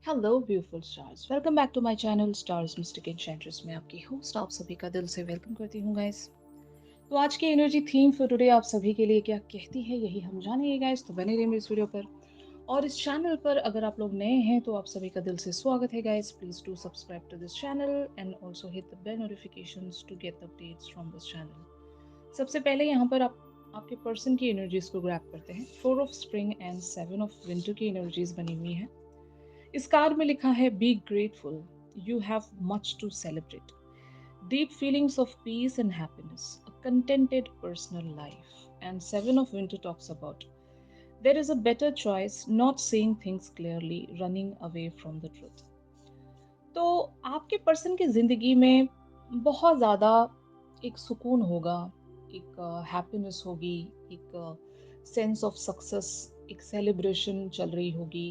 Hello beautiful stars, welcome back to my channel stars mystic enchantress में आपकी host आप सभी का दिल से वेलकम करती हूँ गाइस। तो आज की एनर्जी थीम फॉर टुडे आप सभी के लिए क्या कहती है यही हम जानेंगे गाइस। तो बने रहिए मेरे इस वीडियो पर। और इस चैनल पर अगर आप लोग नए हैं तो आप सभी का दिल से स्वागत है guys. Please do subscribe to this channel and also hit the bell notifications to get the updates from this channel. सबसे पहले यहाँ पर आप आपके पर्सन की एनर्जीज को ग्रैप करते हैं। 4 of spring and 7 of winter की एनर्जीज बनी हुई है। इस कार्ड में लिखा है be grateful, you have much to celebrate, deep feelings of peace and happiness, a contented personal life. And Seven of Winter talks about there is a better choice, not seeing things clearly, running away from the truth. तो आपके person की जिंदगी में बहुत ज़्यादा एक सुकून होगा, एक हैप्पीनेस होगी, एक सेंस ऑफ सक्सेस, एक सेलिब्रेशन चल रही होगी।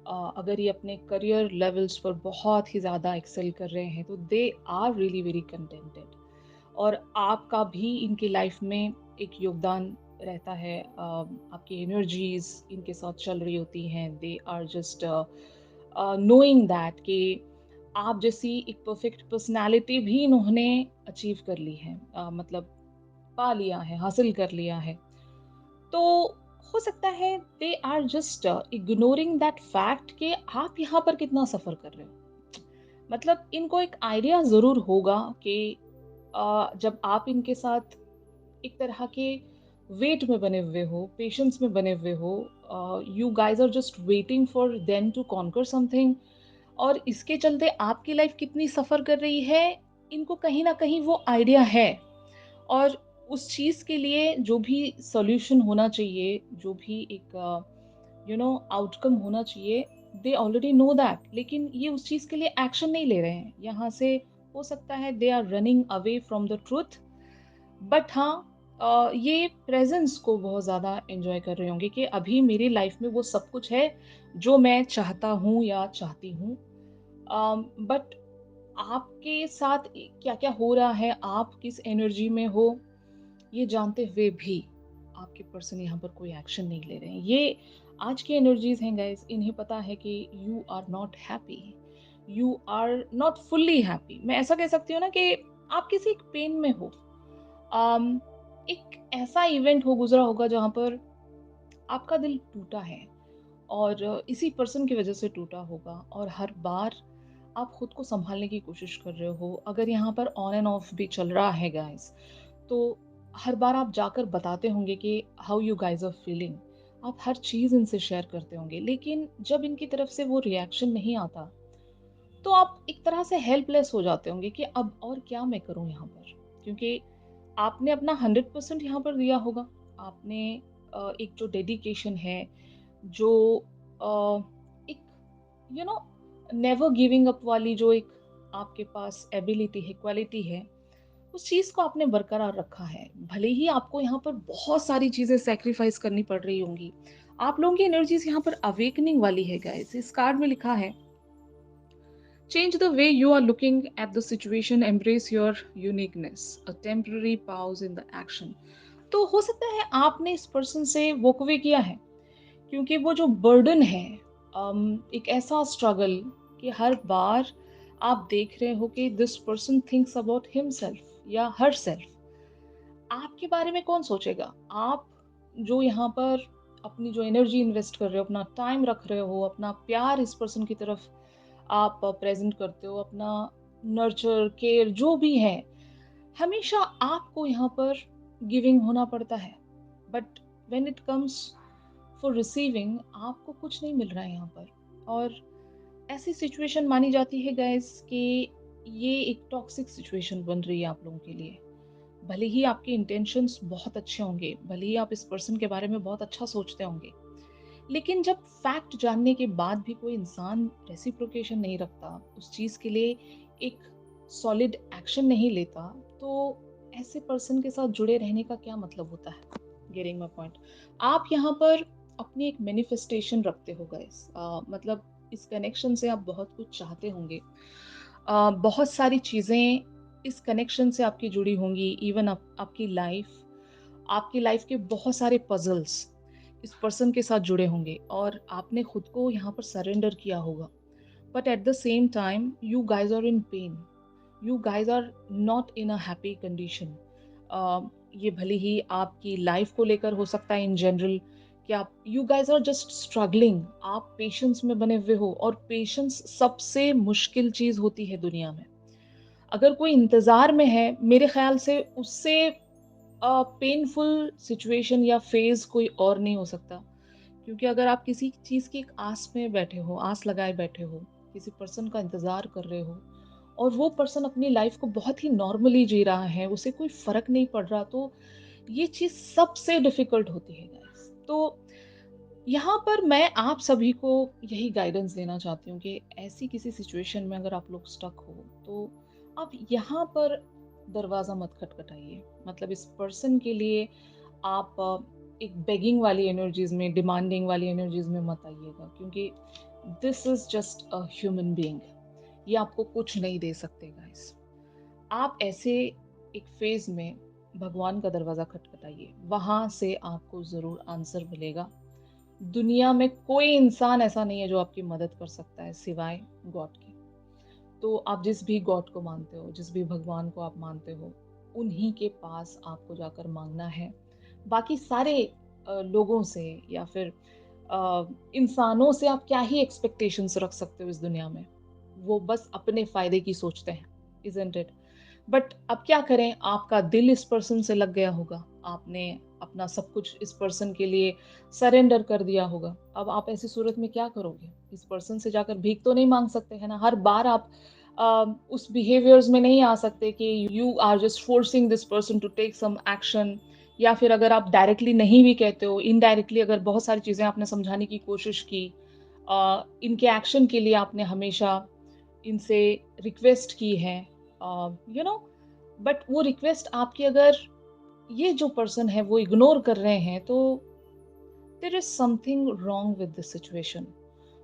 अगर ये अपने करियर लेवल्स पर बहुत ही ज़्यादा एक्सेल कर रहे हैं तो they are really very contented. और आपका भी इनकी लाइफ में एक योगदान रहता है। आपकी एनर्जीज इनके साथ चल रही होती हैं। They are just knowing that कि आप जैसी एक परफेक्ट पर्सनालिटी भी इन्होंने अचीव कर ली है, मतलब पा लिया है, हासिल कर लिया है। तो हो सकता है they are just ignoring that fact कि आप यहाँ पर कितना सफर कर रहे हो। मतलब इनको एक आइडिया जरूर होगा कि जब आप इनके साथ एक तरह के वेट में बने हुए हो, पेशेंस में बने हुए हो, you guys are just waiting for them to conquer something. और इसके चलते आपकी लाइफ कितनी सफर कर रही है, इनको कहीं ना कहीं वो आइडिया है। और उस चीज के लिए जो भी सॉल्यूशन होना चाहिए, जो भी एक आउटकम होना चाहिए, दे ऑलरेडी नो दैट, लेकिन ये उस चीज के लिए एक्शन नहीं ले रहे हैं। यहाँ से हो सकता है they are running away from the truth. But हाँ, ये प्रेजेंस को बहुत ज़्यादा एंजॉय कर रहे होंगे कि अभी मेरी लाइफ में वो सब कुछ है जो मैं चाहता हूँ या चाहती हूँ। बट आपके साथ क्या क्या हो रहा है, आप किस एनर्जी में हो, ये जानते हुए भी आपके पर्सन यहाँ पर कोई एक्शन नहीं ले रहे हैं। ये आज की एनर्जीज हैं गाइस। इन्हें पता है कि you are not happy, you are not fully happy. मैं ऐसा कह सकती हूँ ना कि आप किसी एक पेन में हो। um, एक ऐसा इवेंट हो गुजरा होगा जहाँ पर आपका दिल टूटा है, और इसी पर्सन की वजह से टूटा होगा। और हर बार आप खुद को संभालने की कोशिश कर रहे हो। अगर यहाँ पर ऑन एंड ऑफ भी चल रहा है गाइस, तो हर बार आप जाकर बताते होंगे कि how you guys are feeling. आप हर चीज इनसे शेयर करते होंगे, लेकिन जब इनकी तरफ से वो रिएक्शन नहीं आता तो आप एक तरह से हेल्पलेस हो जाते होंगे कि अब और क्या मैं करूं यहाँ पर। क्योंकि आपने अपना 100% यहाँ पर दिया होगा। आपने एक जो डेडिकेशन है, जो एक you know never giving up वाली जो एक आपके पास एबिलिटी है, क्वालिटी है, उस चीज को आपने बरकरार रखा है। भले ही आपको यहाँ पर बहुत सारी चीजें सेक्रीफाइस करनी पड़ रही होंगी। आप लोगों की एनर्जीज यहाँ पर अवेकनिंग वाली है गाइस। इस कार्ड में लिखा है change the way you are looking at the situation, embrace your uniqueness, a temporary pause in the action। तो हो सकता है आपने इस पर्सन से वॉक अवे किया है, क्योंकि वो जो बर्डन है, एक ऐसा स्ट्रगल कि हर बार आप देख रहे हो कि this person thinks about himself या हर सेल्फ। आपके बारे में कौन सोचेगा। आप जो यहाँ पर अपनी जो एनर्जी इन्वेस्ट कर रहे हो, अपना टाइम रख रहे हो, अपना प्यार इस पर्सन की तरफ आप प्रेजेंट करते हो, अपना नर्चर केयर जो भी है, हमेशा आपको यहाँ पर गिविंग होना पड़ता है। But when it comes for receiving, आपको कुछ नहीं मिल रहा है यहाँ पर। और ऐसी सिचुएशन मानी जाती है गाइस कि ये एक टॉक्सिक सिचुएशन बन रही है आप लोगों के लिए। भले ही आपके इंटेंशंस बहुत अच्छे होंगे, भले ही आप इस पर्सन के बारे में बहुत अच्छा सोचते होंगे, लेकिन जब फैक्ट जानने के बाद भी कोई इंसान रेसिप्रोकेशन नहीं रखता, उस चीज के लिए एक सॉलिड एक्शन नहीं लेता, तो ऐसे पर्सन के साथ जुड़े रहने का क्या मतलब होता है। Getting my point. आप यहाँ पर अपनी एक मैनिफेस्टेशन रखते हो गाइस। मतलब इस कनेक्शन से आप बहुत कुछ चाहते होंगे। बहुत सारी चीजें इस कनेक्शन से आपकी जुड़ी होंगी। इवन आपकी लाइफ के बहुत सारे पजल्स इस पर्सन के साथ जुड़े होंगे, और आपने खुद को यहाँ पर सरेंडर किया होगा। but at the same time you guys are in pain, you guys are not in a happy condition. ये भले ही आपकी लाइफ को लेकर हो सकता है इन जनरल, कि आप you guys are just struggling, आप पेशेंस में बने हुए हो, और पेशेंस सबसे मुश्किल चीज होती है दुनिया में। अगर कोई इंतजार में है, मेरे ख्याल से उससे पेनफुल सिचुएशन या फेज कोई और नहीं हो सकता। क्योंकि अगर आप किसी चीज की एक आस में बैठे हो, आस लगाए बैठे हो, किसी पर्सन का इंतजार कर रहे हो, और वो पर्सन अपनी लाइफ को बहुत ही नॉर्मली जी रहा है, उसे कोई फर्क नहीं पड़ रहा, तो ये चीज सबसे डिफिकल्ट होती है गाइस। तो यहाँ पर मैं आप सभी को यही गाइडेंस देना चाहती हूँ कि ऐसी किसी सिचुएशन में अगर आप लोग स्टक हो, तो आप यहाँ पर दरवाजा मत खटखटाइए। मतलब इस पर्सन के लिए आप एक बेगिंग वाली एनर्जीज में, डिमांडिंग वाली एनर्जीज में मत आइएगा, क्योंकि this is just a human being. ये आपको कुछ नहीं दे सकते गाइस। आप ऐसे एक फेज में भगवान का दरवाजा खटखटाइए, वहां से आपको जरूर आंसर मिलेगा। दुनिया में कोई इंसान ऐसा नहीं है जो आपकी मदद कर सकता है सिवाय गॉड के। तो आप जिस भी गॉड को मानते हो, जिस भी भगवान को आप मानते हो, उन्हीं के पास आपको जाकर मांगना है। बाकी सारे लोगों से या फिर इंसानों से आप क्या ही एक्सपेक्टेशंस रख सकते हो इस दुनिया में। वो बस अपने फायदे की सोचते हैं, इजंट इट? बट अब क्या करें, आपका दिल इस पर्सन से लग गया होगा, आपने अपना सब कुछ इस पर्सन के लिए सरेंडर कर दिया होगा। अब आप ऐसी सूरत में क्या करोगे? इस पर्सन से जाकर भीख तो नहीं मांग सकते है ना, हर बार आप उस बिहेवियर्स में नहीं आ सकते कि you are just forcing this person to take some action. या फिर अगर आप डायरेक्टली नहीं भी कहते हो, इनडायरेक्टली अगर बहुत सारी चीजें आपने समझाने की कोशिश की, इनके एक्शन के लिए आपने हमेशा इनसे रिक्वेस्ट की है, यू नो, बट वो रिक्वेस्ट आपकी अगर ये जो पर्सन है वो इग्नोर कर रहे हैं, तो there is something wrong with this situation.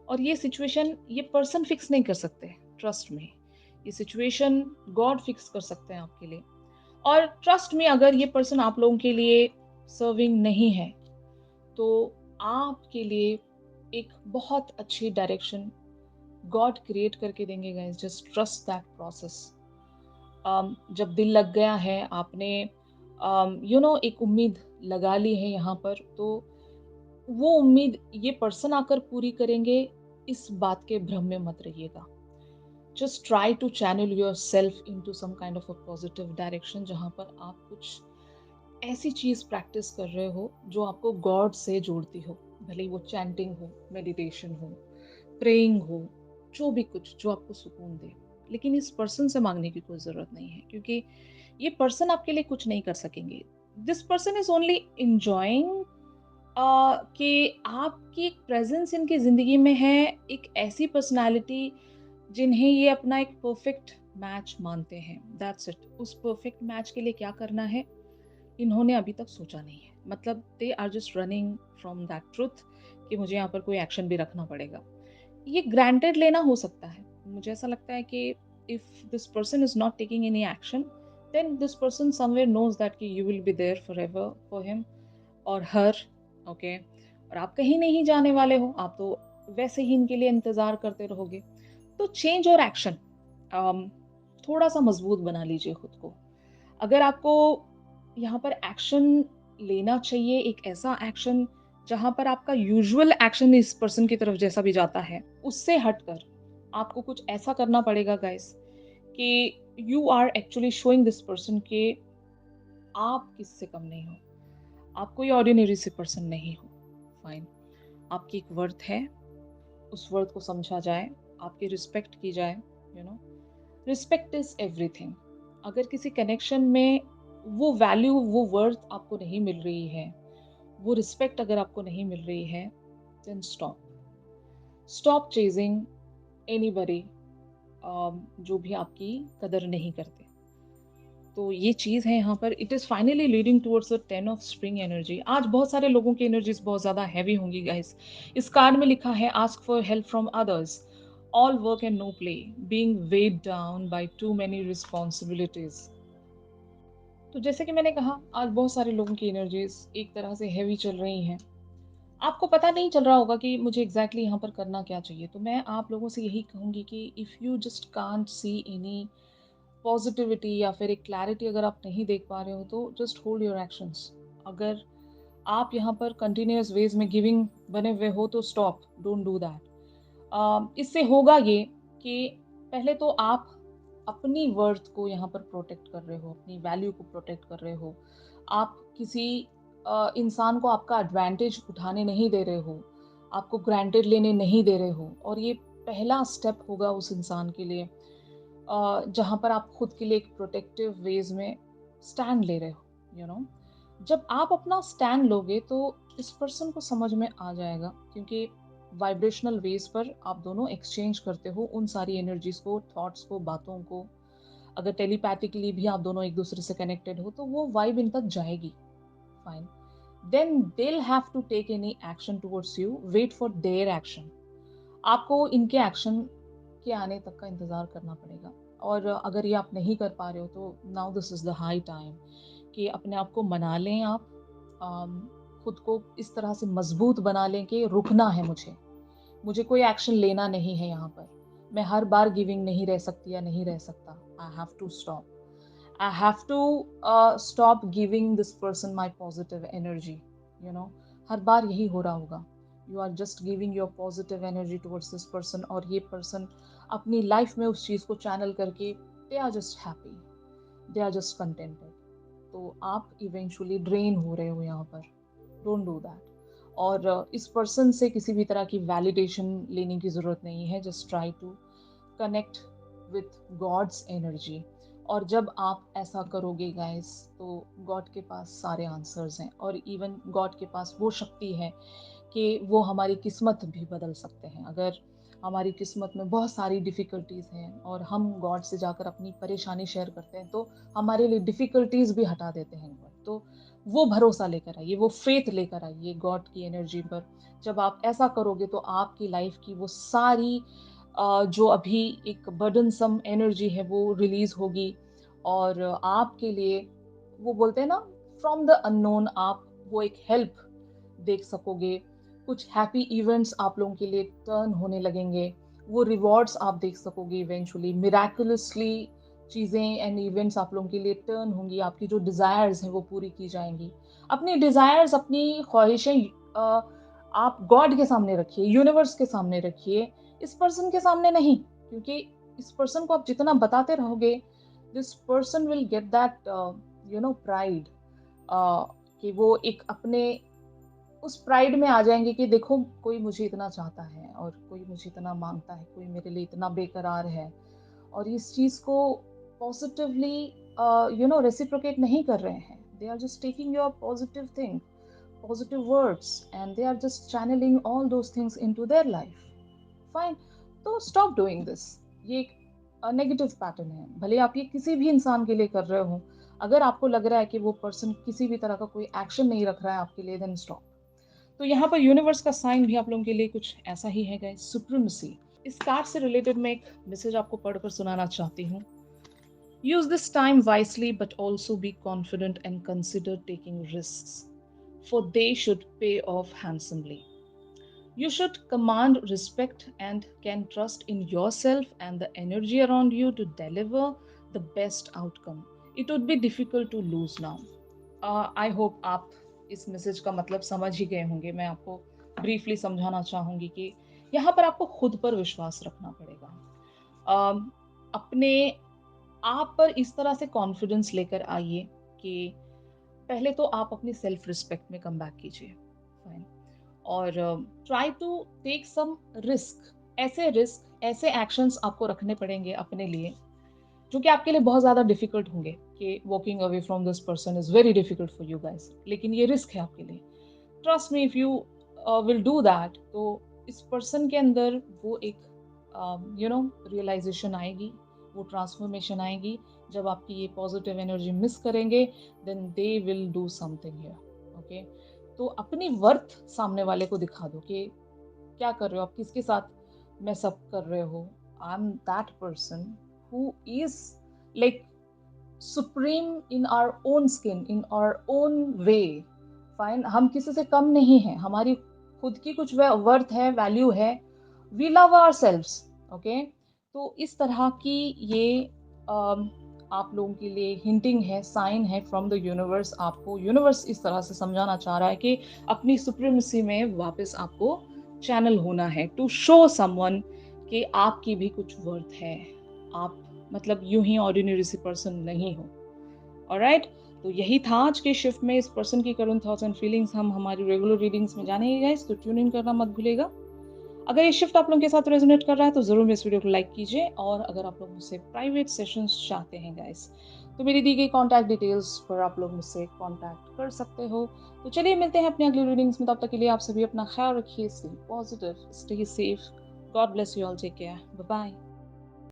और ये सिचुएशन ये पर्सन फिक्स नहीं कर सकते, ट्रस्ट में। ये सिचुएशन गॉड फिक्स कर सकते हैं आपके लिए। और ट्रस्ट में, अगर ये पर्सन आप लोगों के लिए सर्विंग नहीं है, तो आपके लिए एक बहुत अच्छी डायरेक्शन गॉड क्रिएट करके देंगे guys. Just trust that process. जब दिल लग गया है, आपने एक उम्मीद लगा ली है यहाँ पर, तो वो उम्मीद ये पर्सन आकर पूरी करेंगे, इस बात के भ्रम में मत रहिएगा। Just try to channel yourself into some kind of a positive direction, जहाँ पर आप कुछ ऐसी चीज प्रैक्टिस कर रहे हो जो आपको गॉड से जोड़ती हो। भले ही वो चैंटिंग हो, मेडिटेशन हो, प्रेइंग हो, जो भी कुछ जो आपको सुकून दे। लेकिन इस पर्सन से मांगने की कोई जरूरत नहीं है, क्योंकि ये पर्सन आपके लिए कुछ नहीं कर सकेंगे। This person is only enjoying कि आपकी एक प्रेजेंस इनकी जिंदगी में है, एक ऐसी पर्सनालिटी जिन्हें ये अपना एक परफेक्ट मैच मानते हैं। That's it. उस परफेक्ट मैच के लिए क्या करना है, इन्होंने अभी तक सोचा नहीं है। मतलब they are just running from that truth कि मुझे यहाँ पर कोई एक्शन भी रखना पड़ेगा। ये ग्रांटेड लेना हो सकता है। मुझे ऐसा लगता है कि if this person is not taking any action, then this person somewhere knows that कि you will be there forever for him और हर। ओके, और आप कहीं नहीं जाने वाले हो, आप तो वैसे ही इनके लिए इंतजार करते रहोगे। तो चेंज और एक्शन, थोड़ा सा मजबूत बना लीजिए खुद को। अगर आपको यहाँ पर एक्शन लेना चाहिए, एक ऐसा एक्शन जहां पर आपका यूजुअल एक्शन इस पर्सन की तरफ जैसा भी जाता है, उससे हटकर आपको कुछ ऐसा करना पड़ेगा गाइस, कि you are actually showing this person के आप किससे कम नहीं हो, आप कोई ऑर्डिनरी से पर्सन नहीं हो। फाइन, आपकी एक वर्थ है, उस वर्थ को समझा जाए, आपकी रिस्पेक्ट की जाए। You know, respect is everything. अगर किसी कनेक्शन में वो वैल्यू, वो वर्थ आपको नहीं मिल रही है, वो रिस्पेक्ट अगर आपको नहीं मिल रही है, then stop. Stop chasing anybody जो भी आपकी कदर नहीं करते। तो ये चीज है यहाँ पर। It is finally leading towards the 10 of spring energy. आज बहुत सारे लोगों की एनर्जीज बहुत ज्यादा हैवी होंगी गाइस। इस कार्ड में लिखा है ask for help from others, all work and no play, being weighed down by too many responsibilities. तो जैसे कि मैंने कहा, आज बहुत सारे लोगों की एनर्जीज एक तरह से हैवी चल रही हैं। आपको पता नहीं चल रहा होगा कि मुझे एग्ज़ैक्टली यहाँ पर करना क्या चाहिए। तो मैं आप लोगों से यही कहूँगी कि if you just can't see any positivity या फिर एक क्लैरिटी अगर आप नहीं देख पा रहे हो तो जस्ट होल्ड योर एक्शंस। अगर आप यहाँ पर कंटीन्यूअस वेज़ में गिविंग बने हुए हो तो स्टॉप, डोंट डू दैट। इससे होगा ये कि पहले तो आप अपनी वर्थ को यहाँ पर प्रोटेक्ट कर रहे हो, अपनी वैल्यू को प्रोटेक्ट कर रहे हो। आप किसी इंसान को आपका एडवांटेज उठाने नहीं दे रहे हो, आपको ग्रांटेड लेने नहीं दे रहे हो और ये पहला स्टेप होगा उस इंसान के लिए जहाँ पर आप खुद के लिए एक प्रोटेक्टिव वेज़ में स्टैंड ले रहे हो, यू नो। जब आप अपना स्टैंड लोगे तो इस पर्सन को समझ में आ जाएगा क्योंकि वाइब्रेशनल वेज पर आप दोनों एक्सचेंज करते हो उन सारी एनर्जीज को, थॉट्स को, बातों को। अगर टेलीपैथिकली भी आप दोनों एक दूसरे से कनेक्टेड हो तो वो वाइब इन तक जाएगी। Fine, then they'll have to take any action towards you, wait for their action। आपको इनके एक्शन के आने तक का इंतजार करना पड़ेगा। और अगर ये आप नहीं कर पा रहे हो तो now this is the high time कि अपने आप को मना लें आप। अम, खुद को इस तरह से मजबूत बना लें कि रुकना है मुझे, मुझे कोई एक्शन लेना नहीं है यहाँ पर। मैं हर बार गिविंग नहीं रह सकती या नहीं रह सकता। I have to stop, I have to stop giving this person my positive energy, you know। हर बार यही हो रहा होगा। You are just giving your positive energy towards this person और ये person अपनी लाइफ में उस चीज को चैनल करके they are just happy, they are just contented। तो आप इवेंचुअली ड्रेन हो रहे हो यहाँ पर। Don't do that. और इस पर्सन से किसी भी तरह की वैलिडेशन लेने की ज़रूरत नहीं है। Just try to connect with God's energy. और जब आप ऐसा करोगे गाइस तो गॉड के पास सारे आंसर्स हैं और इवन गॉड के पास वो शक्ति है कि वो हमारी किस्मत भी बदल सकते हैं। अगर हमारी किस्मत में बहुत सारी डिफ़िकल्टीज़ हैं और हम गॉड से जाकर अपनी परेशानी शेयर करते हैं तो हमारे लिए डिफ़िकल्टीज़ भी हटा देते हैं गॉड। तो वो भरोसा लेकर आइए, वो फ़ेथ लेकर आइए गॉड की एनर्जी पर। जब आप ऐसा करोगे तो आपकी लाइफ़ की वो सारी जो अभी एक बर्डनसम एनर्जी है वो रिलीज़ होगी और आपके लिए वो बोलते हैं ना, फ्रॉम द अननोन आप वो एक हेल्प देख सकोगे। कुछ हैप्पी इवेंट्स आप लोगों के लिए टर्न होने लगेंगे। वो रिवॉर्ड्स आप देख सकोगे इवेंचुअली, मिराकुलसली चीज़ें एंड इवेंट्स आप लोगों के लिए टर्न होंगी। आपकी जो डिज़ायर्स हैं वो पूरी की जाएँगी। अपनी डिज़ायर्स, अपनी ख्वाहिशें आप गॉड के सामने रखिए, यूनिवर्स के सामने रखिए, इस पर्सन के सामने नहीं। क्योंकि इस पर्सन को आप जितना बताते रहोगे, this person will get that pride कि वो एक अपने उस प्राइड में आ जाएँगे कि देखो कोई मुझे इतना चाहता है और कोई मुझे इतना माँगता है, कोई मेरे लिए इतना बेकरार है। और इस चीज़ को पॉज़िटिवली रेसिप्रोकेट नहीं कर रहे हैं। They are just taking your positive thing, positive words and they are just channelling all those things into their life. Fine, तो स्टॉप डूइंग दिस। ये एक नेगेटिव पैटर्न है। भले आप ये किसी भी इंसान के लिए कर रहे हो, अगर आपको लग रहा है कि वो पर्सन किसी भी तरह का कोई एक्शन नहीं रख रहा है आपके लिए, देन स्टॉप। तो यहाँ पर यूनिवर्स का साइन भी आप लोगों के लिए कुछ ऐसा ही है गाइस, सुप्रीमेसी। इस कार्ड से रिलेटेड मैं एक मैसेज आपको पढ़कर सुनाना चाहती हूँ। Use this time wisely but also be confident and consider taking risk for they should pay of handsomely. You should command respect and can trust in yourself and the energy around you to deliver the best outcome. It would be difficult to lose now. I hope आप इस message का मतलब समझ ही गए होंगे। मैं आपको briefly समझाना चाहूँगी कि यहाँ पर आपको खुद पर विश्वास रखना पड़ेगा। अपने आप पर इस तरह से कॉन्फिडेंस लेकर आइए कि पहले तो आप अपनी सेल्फ रिस्पेक्ट में कम बैक कीजिए। फाइन। और try to take some risk, ऐसे एक्शंस आपको रखने पड़ेंगे अपने लिए जो कि आपके लिए बहुत ज़्यादा डिफिकल्ट होंगे। कि walking away from this person is very difficult for you guys, लेकिन ये रिस्क है आपके लिए। Trust me, if you will do that तो इस पर्सन के अंदर वो एक रियलाइजेशन आएगी, वो ट्रांसफॉर्मेशन आएगी। जब आपकी ये पॉजिटिव एनर्जी मिस करेंगे then they will do something here. Okay, तो अपनी वर्थ सामने वाले को दिखा दो कि क्या कर रहे हो आप, किसके साथ मैसअप कर रहे हो। I am that person who is like supreme in our own skin, in our own way. Fine, हम किसी से कम नहीं हैं। हमारी खुद की कुछ वर्थ है, वैल्यू है, वी लव आवरसेल्व्स, ओके? तो इस तरह की ये अम, आप लोगों के लिए हिंटिंग है, साइन है फ्रॉम द यूनिवर्स। आपको यूनिवर्स इस तरह से समझाना चाह रहा है कि अपनी सुप्रीमेसी में वापस आपको चैनल होना है, टू शो समवन कि आपकी भी कुछ वर्थ है। आप मतलब यूं ही ऑर्डिनरी सी पर्सन नहीं हो। ऑलराइट, तो यही था आज के शिफ्ट में इस पर्सन की करंट थॉट्स एंड फीलिंग्स हम हमारी रेगुलर रीडिंग्स में जानेंगे गाइस, तो ट्यून इन करना मत भूलिएगा। अगर ये शिफ्ट आप लोगों के साथ रेजोनेट कर रहा है तो ज़रूर मेरे इस वीडियो को लाइक कीजिए, और अगर आप लोग मुझसे प्राइवेट सेशंस चाहते हैं गाइस, तो मेरी दी गई कॉन्टैक्ट डिटेल्स पर आप लोग मुझसे कॉन्टैक्ट कर सकते हो। तो चलिए मिलते हैं अपनी अगली रीडिंग्स में, तब तक के लिए आप सभी अपना ख्याल रखिए, stay positive, stay safe, God bless you all, take care, bye bye.